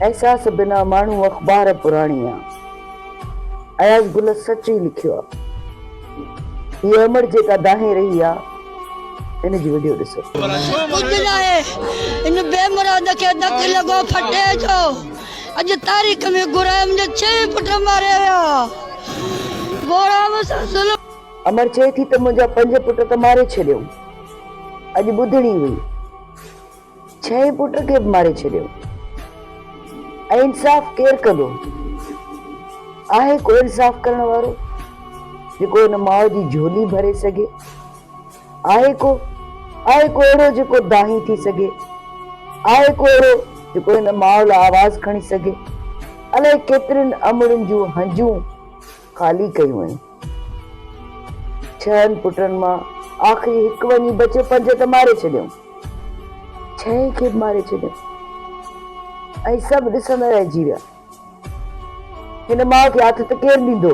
एहसास बिना माण्हू अख़बार पुराणी आहे। अयाज़ गुल सच ई लिखियो आहे। हीअ अमर जेका दाहे रही आहे इन जी वीडियो ॾिसो। इन बेमुराद खे धक लॻो फटे जो। अॼु तारीख़ में गुराम जे 6 पुट मारिया विया। गोराम सां ज़ुल्म। अमर चए थी त मुंहिंजा 5 पुट त मारे छॾियो। अॼु ॿुधणी हुई 6 पुट खे बि मारे छॾियो। ऐं इंसाफ़ केरु कंदो? आहे को इंसाफ़ करण वारो जेको हिन माउ जी झोली भरे सघे? आहे को अहिड़ो जेको दाही थी सघे? आहे को अहिड़ो जेको हिन माउ लाइ आवाज़ खणी सघे? अलाए केतिरनि अमड़नि जूं हंजूं ख़ाली कयूं आहिनि। 6 पुटनि मां आख़िरी हिकु वञी बचियो, 5 त मारे छॾियऊं, 6 खे बि मारे छॾियऊं। ऐं सभु ॾिसंदा रहिजी विया। हिन माउ खे हथ त केरु ॾींदो?